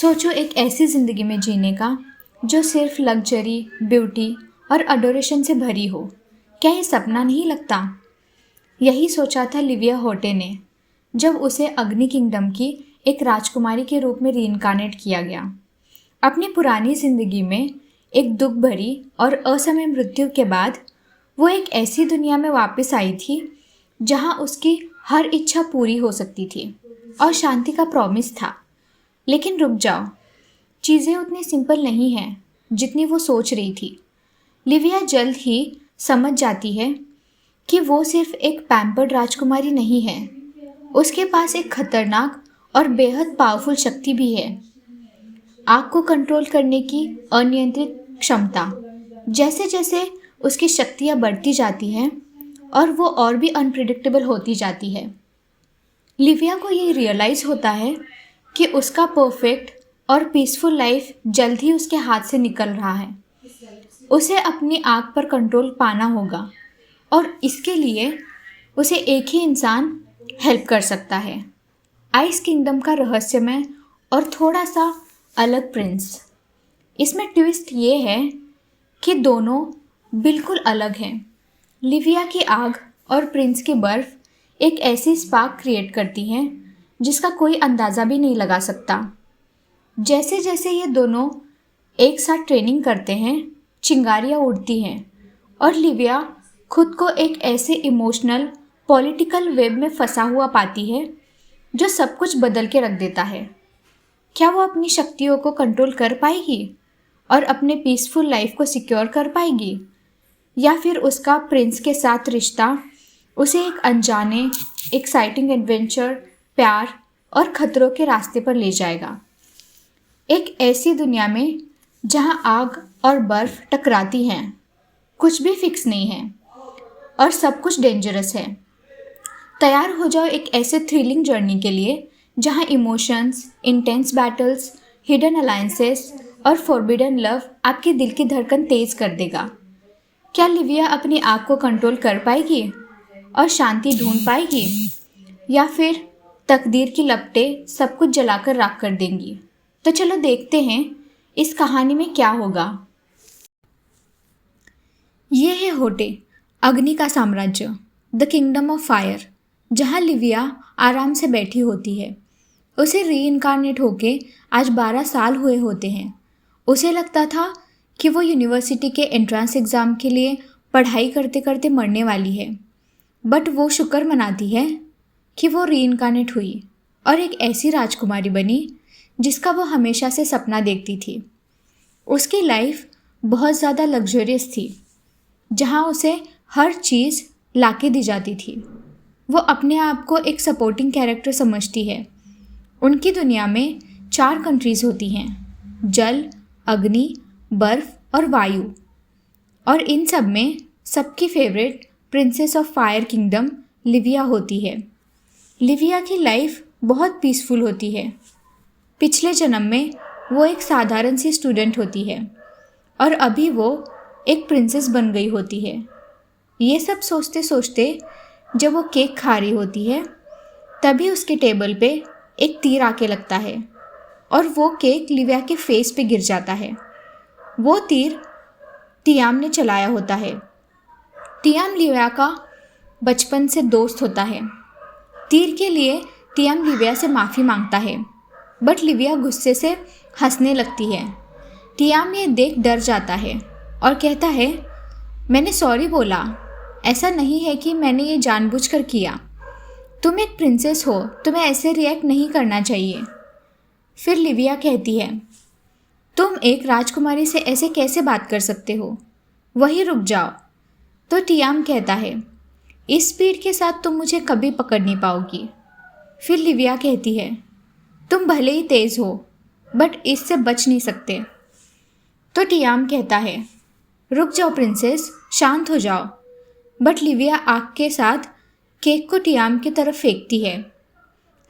सोचो एक ऐसी ज़िंदगी में जीने का जो सिर्फ लग्जरी, ब्यूटी और अडोरेशन से भरी हो। क्या ये सपना नहीं लगता? यही सोचा था लिविया होटे ने जब उसे अग्नि किंगडम की एक राजकुमारी के रूप में रीइंकार्नेट किया गया। अपनी पुरानी ज़िंदगी में एक दुख भरी और असमय मृत्यु के बाद वो एक ऐसी दुनिया में वापस आई थी जहाँ उसकी हर इच्छा पूरी हो सकती थी और शांति का प्रॉमिस था। लेकिन रुक जाओ, चीज़ें उतनी सिंपल नहीं हैं जितनी वो सोच रही थी। लिविया जल्द ही समझ जाती है कि वो सिर्फ एक पैम्पर्ड राजकुमारी नहीं है, उसके पास एक खतरनाक और बेहद पावरफुल शक्ति भी है। आग को कंट्रोल करने की अनियंत्रित क्षमता। जैसे जैसे उसकी शक्तियाँ बढ़ती जाती हैं और वो और भी अनप्रिडिक्टेबल होती जाती है, लिविया को ये रियलाइज़ होता है कि उसका परफेक्ट और पीसफुल लाइफ जल्द ही उसके हाथ से निकल रहा है। उसे अपनी आग पर कंट्रोल पाना होगा और इसके लिए उसे एक ही इंसान हेल्प कर सकता है, आइस किंगडम का रहस्यमय और थोड़ा सा अलग प्रिंस। इसमें ट्विस्ट ये है कि दोनों बिल्कुल अलग हैं। लिविया की आग और प्रिंस की बर्फ़ एक ऐसी स्पार्क क्रिएट करती हैं जिसका कोई अंदाज़ा भी नहीं लगा सकता। जैसे जैसे ये दोनों एक साथ ट्रेनिंग करते हैं, चिंगारियाँ उड़ती हैं और लिविया खुद को एक ऐसे इमोशनल पॉलिटिकल वेब में फंसा हुआ पाती है जो सब कुछ बदल के रख देता है। क्या वो अपनी शक्तियों को कंट्रोल कर पाएगी और अपने पीसफुल लाइफ को सिक्योर कर पाएगी, या फिर उसका प्रिंस के साथ रिश्ता उसे एक अनजाने एक्साइटिंग एडवेंचर, प्यार और खतरों के रास्ते पर ले जाएगा। एक ऐसी दुनिया में जहां आग और बर्फ टकराती हैं, कुछ भी फिक्स नहीं है और सब कुछ डेंजरस है। तैयार हो जाओ एक ऐसे थ्रिलिंग जर्नी के लिए जहां emotions, intense battles, hidden alliances और फॉरबिडन लव आपके दिल की धड़कन तेज कर देगा। क्या लिविया अपनी आग को कंट्रोल कर पाएगी और शांति ढूंढ पाएगी, या फिर तकदीर की लपटें सब कुछ जलाकर राख कर देंगी? तो चलो देखते हैं इस कहानी में क्या होगा। ये है होटे, अग्नि का साम्राज्य, द किंगडम ऑफ फायर, जहाँ लिविया आराम से बैठी होती है। उसे रीइंकार्नेट होके आज 12 साल हुए होते हैं। उसे लगता था कि वो यूनिवर्सिटी के एंट्रेंस एग्ज़ाम के लिए पढ़ाई करते करते मरने वाली है, बट वो शुक्र मनाती है कि वो रीइंकार्नेट हुई और एक ऐसी राजकुमारी बनी जिसका वो हमेशा से सपना देखती थी। उसकी लाइफ बहुत ज़्यादा लग्जरियस थी, जहाँ उसे हर चीज़ लाके दी जाती थी। वो अपने आप को एक सपोर्टिंग कैरेक्टर समझती है। उनकी दुनिया में 4 कंट्रीज़ होती हैं, जल, अग्नि, बर्फ़ और वायु, और इन सब में सबकी favourite princess of fire kingdom Livia होती है। लिविया की लाइफ बहुत पीसफुल होती है। पिछले जन्म में वो एक साधारण सी स्टूडेंट होती है और अभी वो एक प्रिंसेस बन गई होती है। ये सब सोचते सोचते जब वो केक खा रही होती है, तभी उसके टेबल पे एक तीर आके लगता है और वो केक लिविया के फेस पे गिर जाता है। वो तीर टियाम ने चलाया होता है। टियाम लिविया का बचपन से दोस्त होता है। तीर के लिए टियाम लिविया से माफ़ी मांगता है, बट लिविया गुस्से से हंसने लगती है। टियाम ये देख डर जाता है और कहता है, मैंने सॉरी बोला, ऐसा नहीं है कि मैंने ये जानबूझकर किया। तुम एक प्रिंसेस हो, तुम्हें ऐसे रिएक्ट नहीं करना चाहिए। फिर लिविया कहती है, तुम एक राजकुमारी से ऐसे कैसे बात कर सकते हो, वहीं रुक जाओ। तो टियाम कहता है, इस स्पीड के साथ तुम मुझे कभी पकड़ नहीं पाओगी। फिर लिविया कहती है, तुम भले ही तेज़ हो, बट इससे बच नहीं सकते। तो टियाम कहता है, रुक जाओ प्रिंसेस, शांत हो जाओ। बट लिविया आग के साथ केक को टियाम की तरफ फेंकती है।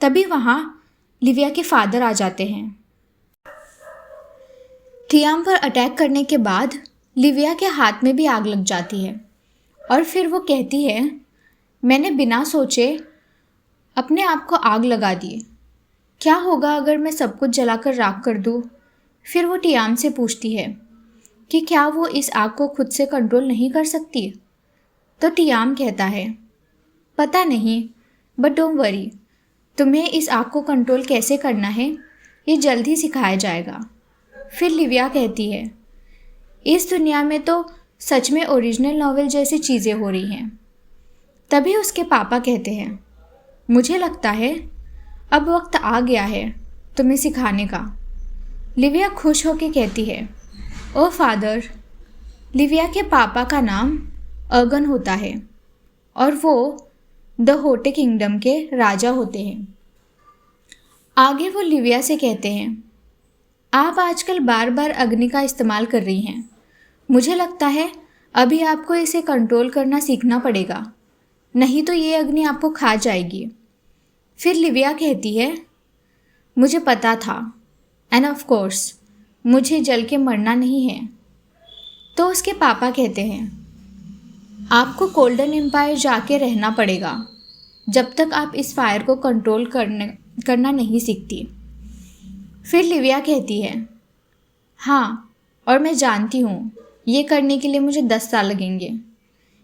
तभी वहाँ लिविया के फादर आ जाते हैं। टियाम पर अटैक करने के बाद लिविया के हाथ में भी आग लग जाती है और फिर वो कहती है, मैंने बिना सोचे अपने आप को आग लगा दी। क्या होगा अगर मैं सब कुछ जलाकर राख कर दूँ? फिर वो टियाम से पूछती है कि क्या वो इस आग को खुद से कंट्रोल नहीं कर सकती? तो टियाम कहता है, पता नहीं, बट डोंट वरी, तुम्हें इस आग को कंट्रोल कैसे करना है ये जल्द ही सिखाया जाएगा। फिर लिविया कहती है, इस दुनिया में तो सच में ओरिजिनल नॉवेल जैसी चीज़ें हो रही हैं। तभी उसके पापा कहते हैं, मुझे लगता है अब वक्त आ गया है तुम्हें सिखाने का। लिविया खुश होकर कहती है, ओ फादर। लिविया के पापा का नाम अर्गन होता है और वो द होटे किंगडम के राजा होते हैं। आगे वो लिविया से कहते हैं, आप आजकल बार बार अग्नि का इस्तेमाल कर रही हैं। मुझे लगता है अभी आपको इसे कंट्रोल करना सीखना पड़ेगा, नहीं तो ये अग्नि आपको खा जाएगी। फिर लिविया कहती है, मुझे पता था, एंड ऑफ कोर्स मुझे जल के मरना नहीं है। तो उसके पापा कहते हैं, आपको गोल्डन एम्पायर जाके रहना पड़ेगा जब तक आप इस फायर को कंट्रोल करना नहीं सीखती। फिर लिविया कहती है, हाँ, और मैं जानती हूँ ये करने के लिए मुझे 10 साल लगेंगे।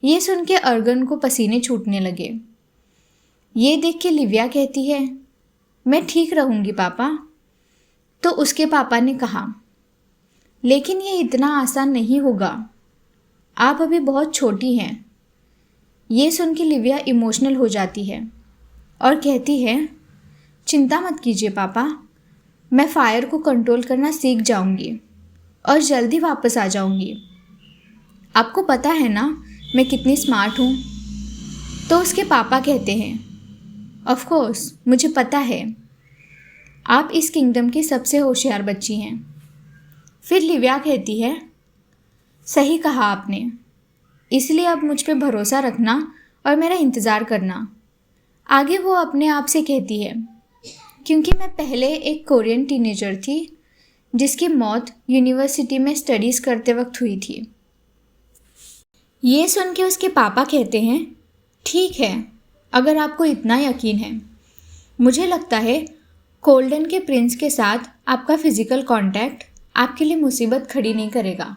ये सुन के अर्गन को पसीने छूटने लगे। ये देख के लिविया कहती है, मैं ठीक रहूँगी पापा। तो उसके पापा ने कहा, लेकिन ये इतना आसान नहीं होगा, आप अभी बहुत छोटी हैं। ये सुन के लिविया इमोशनल हो जाती है और कहती है, चिंता मत कीजिए पापा, मैं फायर को कंट्रोल करना सीख जाऊंगी और जल्दी वापस आ जाऊंगी। आपको पता है ना मैं कितनी स्मार्ट हूँ। तो उसके पापा कहते हैं, ऑफ कोर्स मुझे पता है, आप इस किंगडम की सबसे होशियार बच्ची हैं। फिर लिविया कहती है, सही कहा आपने, इसलिए अब मुझ पे भरोसा रखना और मेरा इंतज़ार करना। आगे वो अपने आप से कहती है, क्योंकि मैं पहले एक कोरियन टीनेजर थी जिसकी मौत यूनिवर्सिटी में स्टडीज़ करते वक्त हुई थी। ये सुन के उसके पापा कहते हैं, ठीक है, अगर आपको इतना यकीन है। मुझे लगता है गोल्डन के प्रिंस के साथ आपका फिज़िकल कांटेक्ट आपके लिए मुसीबत खड़ी नहीं करेगा।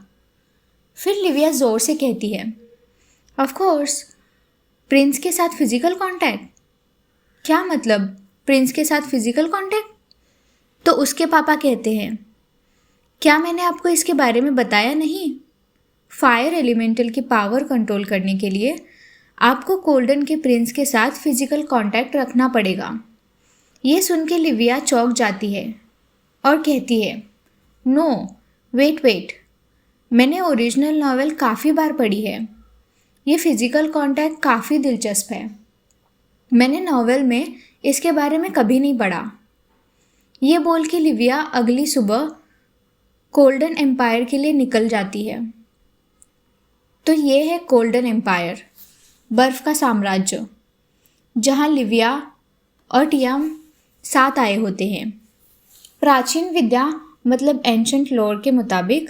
फिर लिविया ज़ोर से कहती है, ऑफ कोर्स, प्रिंस के साथ फिज़िकल कांटेक्ट? क्या मतलब प्रिंस के साथ फिज़िकल कांटेक्ट? तो उसके पापा कहते हैं, क्या मैंने आपको इसके बारे में बताया नहीं? फायर एलिमेंटल की पावर कंट्रोल करने के लिए आपको गोल्डन के प्रिंस के साथ फिज़िकल कांटेक्ट रखना पड़ेगा। ये सुन के लिविया चौंक जाती है और कहती है, नो, वेट, मैंने ओरिजिनल नॉवेल काफ़ी बार पढ़ी है। ये फिज़िकल कांटेक्ट काफ़ी दिलचस्प है। मैंने नॉवेल में इसके बारे में कभी नहीं पढ़ा। ये बोल के लिविया अगली सुबह गोल्डन एम्पायर के लिए निकल जाती है। तो ये है गोल्डन एम्पायर, बर्फ़ का साम्राज्य, जहाँ लिविया और टियाम साथ आए होते हैं। प्राचीन विद्या मतलब एंशंट लोर के मुताबिक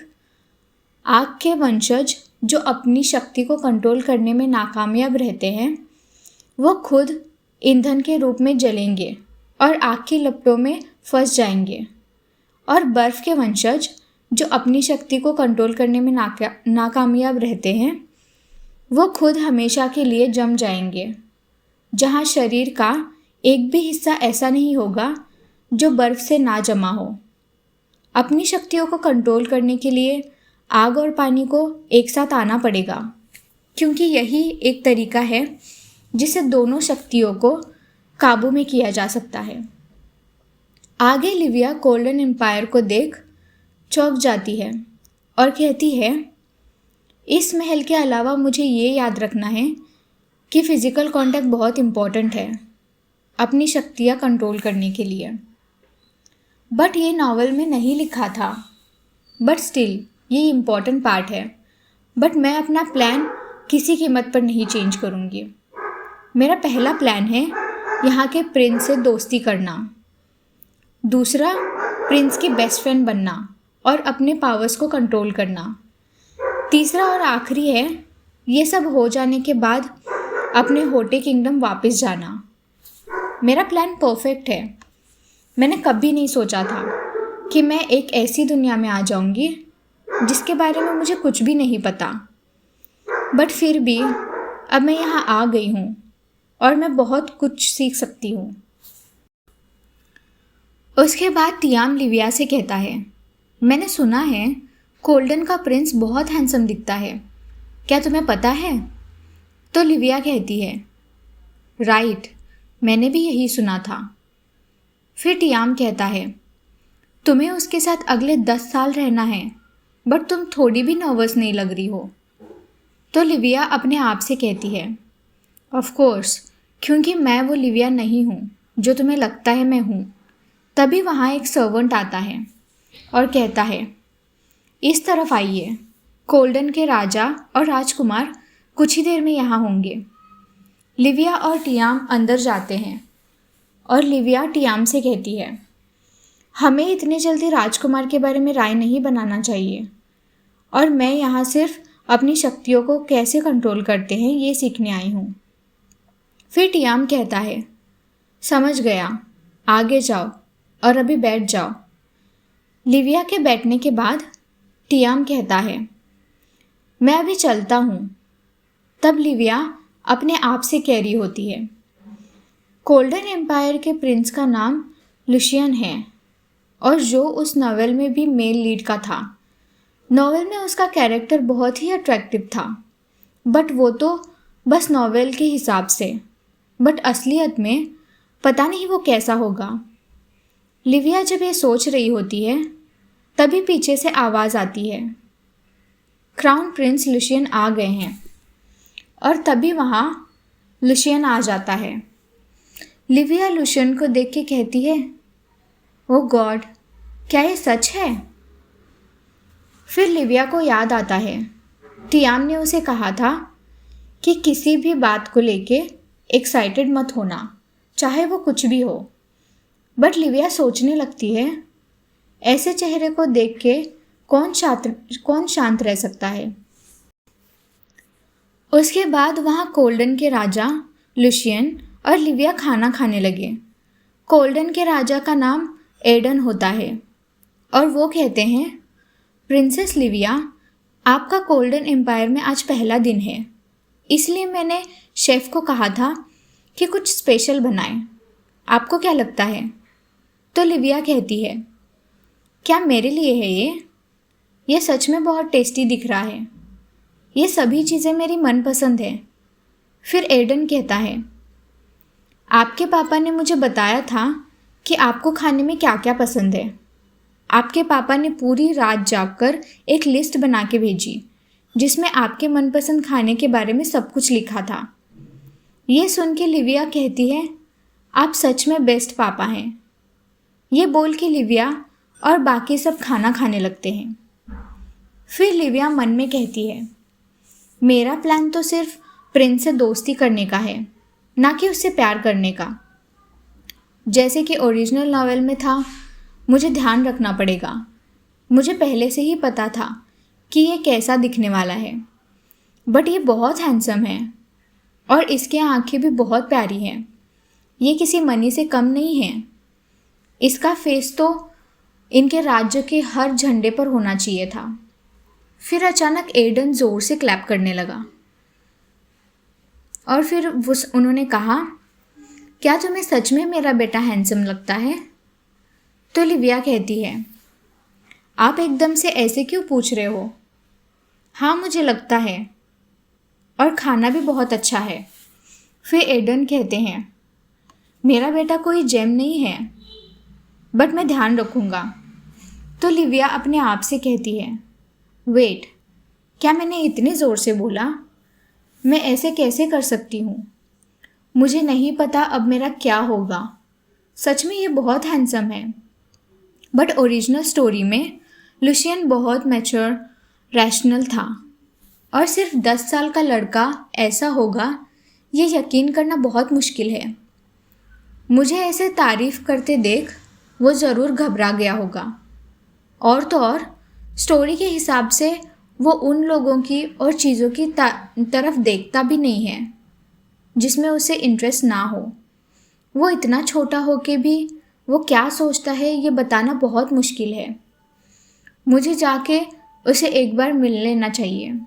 आग के वंशज जो अपनी शक्ति को कंट्रोल करने में नाकामयाब रहते हैं वो खुद ईंधन के रूप में जलेंगे और आग की लपटों में फंस जाएंगे, और बर्फ़ के वंशज जो अपनी शक्ति को कंट्रोल करने में नाकामयाब रहते हैं वो खुद हमेशा के लिए जम जाएंगे, जहाँ शरीर का एक भी हिस्सा ऐसा नहीं होगा जो बर्फ़ से ना जमा हो। अपनी शक्तियों को कंट्रोल करने के लिए आग और पानी को एक साथ आना पड़ेगा, क्योंकि यही एक तरीका है जिससे दोनों शक्तियों को काबू में किया जा सकता है। आगे लिविया गोल्डन एम्पायर को देख चौंक जाती है और कहती है, इस महल के अलावा मुझे ये याद रखना है कि फ़िज़िकल कांटेक्ट बहुत इम्पॉर्टेंट है अपनी शक्तियाँ कंट्रोल करने के लिए। बट ये नावल में नहीं लिखा था, बट स्टिल ये इम्पॉर्टेंट पार्ट है। बट मैं अपना प्लान किसी कीमत पर नहीं चेंज करूँगी। मेरा पहला प्लान है यहाँ के प्रिंस से दोस्ती करना, दूसरा प्रिंस की बेस्ट फ्रेंड बनना और अपने पावर्स को कंट्रोल करना, तीसरा और आखिरी है ये सब हो जाने के बाद अपने होटे किंगडम वापस जाना। मेरा प्लान परफेक्ट है, मैंने कभी नहीं सोचा था कि मैं एक ऐसी दुनिया में आ जाऊंगी जिसके बारे में मुझे कुछ भी नहीं पता। बट फिर भी अब मैं यहाँ आ गई हूँ और मैं बहुत कुछ सीख सकती हूँ। उसके बाद टियाम लिविया से कहता है, मैंने सुना है कोल्डन का प्रिंस बहुत हैंडसम दिखता है, क्या तुम्हें पता है? तो लिविया कहती है, राइट, मैंने भी यही सुना था। फिर टियाम कहता है, तुम्हें उसके साथ अगले 10 साल रहना है, बट तुम थोड़ी भी नर्वस नहीं लग रही हो। तो लिविया अपने आप से कहती है, ऑफ कोर्स, क्योंकि मैं वो लिविया नहीं हूँ जो तुम्हें लगता है मैं हूँ। तभी वहाँ एक सर्वेंट आता है और कहता है, इस तरफ आइए, कोल्डन के राजा और राजकुमार कुछ ही देर में यहाँ होंगे। लिविया और टियाम अंदर जाते हैं और लिविया टियाम से कहती है, हमें इतने जल्दी राजकुमार के बारे में राय नहीं बनाना चाहिए, और मैं यहाँ सिर्फ अपनी शक्तियों को कैसे कंट्रोल करते हैं ये सीखने आई हूँ। फिर टियाम कहता है, समझ गया, आगे जाओ और अभी बैठ जाओ। लिविया के बैठने के बाद टियाम कहता है, मैं अभी चलता हूँ। तब लिविया अपने आप से कह रही होती है, कोल्डन एम्पायर के प्रिंस का नाम लुशियन है, और जो उस नॉवेल में भी मेल लीड का था। नॉवेल में उसका कैरेक्टर बहुत ही अट्रैक्टिव था, बट वो तो बस नॉवेल के हिसाब से, बट असलियत में पता नहीं वो कैसा होगा। लिविया जब ये सोच रही होती है तभी पीछे से आवाज़ आती है, क्राउन प्रिंस लुशियन आ गए हैं। और तभी वहाँ लुशियन आ जाता है। लिविया लुशियन को देख के कहती है, ओ गॉड, क्या ये सच है? फिर लिविया को याद आता है टियाम ने उसे कहा था कि किसी भी बात को लेके एक्साइटेड मत होना, चाहे वो कुछ भी हो। बट लिविया सोचने लगती है, ऐसे चेहरे को देख के कौन शांत रह सकता है। उसके बाद वहाँ कोल्डन के राजा लुशियन और लिविया खाना खाने लगे। कोल्डन के राजा का नाम एडन होता है और वो कहते हैं, प्रिंसेस लिविया, आपका कोल्डन एम्पायर में आज पहला दिन है, इसलिए मैंने शेफ़ को कहा था कि कुछ स्पेशल बनाएं। आपको क्या लगता है? तो लिविया कहती है, क्या मेरे लिए है ये? ये सच में बहुत टेस्टी दिख रहा है। ये सभी चीज़ें मेरी मनपसंद है। फिर एडन कहता है, आपके पापा ने मुझे बताया था कि आपको खाने में क्या क्या पसंद है। आपके पापा ने पूरी रात जागकर एक लिस्ट बना के भेजी जिसमें आपके मनपसंद खाने के बारे में सब कुछ लिखा था। ये सुन के लिविया कहती है, आप सच में बेस्ट पापा हैं। ये बोल के लिविया और बाकी सब खाना खाने लगते हैं। फिर लिविया मन में कहती है, मेरा प्लान तो सिर्फ प्रिंस से दोस्ती करने का है, ना कि उससे प्यार करने का। जैसे कि ओरिजिनल नॉवेल में था, मुझे ध्यान रखना पड़ेगा। मुझे पहले से ही पता था कि ये कैसा दिखने वाला है, बट ये बहुत हैंडसम है और इसकी आंखें भी बहुत प्यारी हैं। ये किसी मनी से कम नहीं है। इसका फेस तो इनके राज्य के हर झंडे पर होना चाहिए था। फिर अचानक एडन ज़ोर से क्लैप करने लगा और फिर उन्होंने कहा, क्या तुम्हें सच में मेरा बेटा हैंडसम लगता है? तो लिविया कहती है, आप एकदम से ऐसे क्यों पूछ रहे हो? हाँ, मुझे लगता है, और खाना भी बहुत अच्छा है। फिर एडन कहते हैं, मेरा बेटा कोई जेम नहीं है, बट मैं ध्यान रखूँगा। तो लिविया अपने आप से कहती है, वेट, क्या मैंने इतने ज़ोर से बोला? मैं ऐसे कैसे कर सकती हूँ? मुझे नहीं पता अब मेरा क्या होगा। सच में ये बहुत हैंडसम है, बट ओरिजिनल स्टोरी में लुशियन बहुत मैच्योर, रैशनल था, और सिर्फ 10 साल का लड़का ऐसा होगा ये यकीन करना बहुत मुश्किल है। मुझे ऐसे तारीफ़ करते देख वो ज़रूर घबरा गया होगा, और तो और स्टोरी के हिसाब से वो उन लोगों की और चीज़ों की तरफ देखता भी नहीं है जिसमें उसे इंटरेस्ट ना हो। वो इतना छोटा होके भी वो क्या सोचता है ये बताना बहुत मुश्किल है। मुझे जाके उसे एक बार मिल लेना चाहिए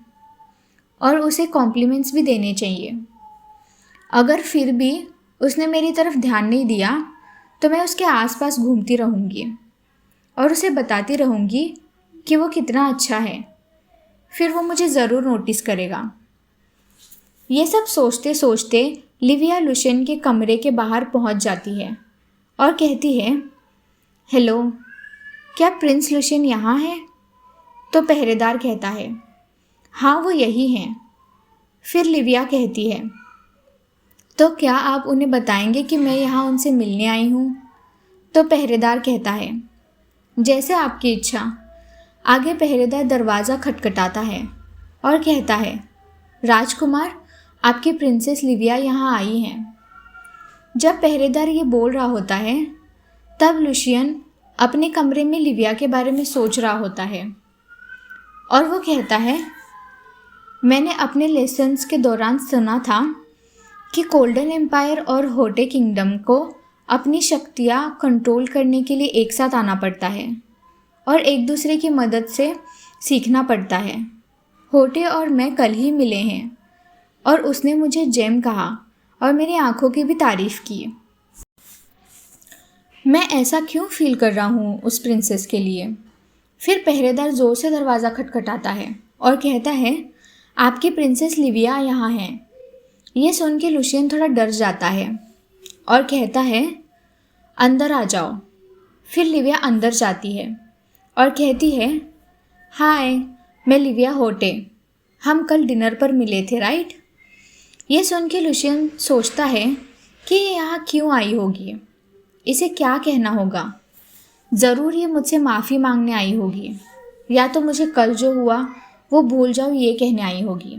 और उसे कॉम्प्लीमेंट्स भी देने चाहिए। अगर फिर भी उसने मेरी तरफ ध्यान नहीं दिया तो मैं उसके आसपास घूमती रहूँगी और उसे बताती रहूँगी कि वो कितना अच्छा है। फिर वो मुझे ज़रूर नोटिस करेगा। ये सब सोचते सोचते लिविया लुशियन के कमरे के बाहर पहुंच जाती है और कहती है, हेलो, क्या प्रिंस लुशियन यहाँ है? तो पहरेदार कहता है, हाँ वो यही हैं। फिर लिविया कहती है, तो क्या आप उन्हें बताएंगे कि मैं यहाँ उनसे मिलने आई हूँ? तो पहरेदार कहता है, जैसे आपकी इच्छा। आगे पहरेदार दरवाज़ा खटखटाता है और कहता है, राजकुमार, आपकी प्रिंसेस लिविया यहाँ आई हैं। जब पहरेदार ये बोल रहा होता है तब लुशियन अपने कमरे में लिविया के बारे में सोच रहा होता है और वो कहता है, मैंने अपने लेसन्स के दौरान सुना था कि गोल्डन एम्पायर और होटे किंगडम को अपनी शक्तियाँ कंट्रोल करने के लिए एक साथ आना पड़ता है और एक दूसरे की मदद से सीखना पड़ता है। होटे और मैं कल ही मिले हैं और उसने मुझे जेम कहा और मेरी आंखों की भी तारीफ़ की। मैं ऐसा क्यों फील कर रहा हूँ उस प्रिंसेस के लिए? फिर पहरेदार ज़ोर से दरवाज़ा खटखटाता है और कहता है, आपकी प्रिंसेस लिविया यहाँ हैं। ये सुन के लुशियन थोड़ा डर जाता है और कहता है, अंदर आ जाओ। फिर लिविया अंदर जाती है और कहती है, हाय, मैं लिविया होटे। हम कल डिनर पर मिले थे, राइट? ये सुन के लुशियन सोचता है कि ये यहाँ क्यों आई होगी, इसे क्या कहना होगा। ज़रूर ये मुझसे माफ़ी मांगने आई होगी या तो मुझे कल जो हुआ वो भूल जाओ ये कहने आई होगी।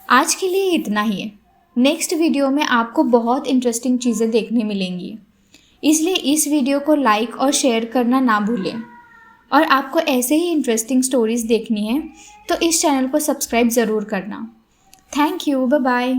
आज के लिए इतना ही है। नेक्स्ट वीडियो में आपको बहुत इंटरेस्टिंग चीज़ें देखने मिलेंगी, इसलिए इस वीडियो को लाइक और शेयर करना ना भूलें। और आपको ऐसे ही इंटरेस्टिंग स्टोरीज़ देखनी है तो इस चैनल को सब्सक्राइब ज़रूर करना। Thank you, bye bye.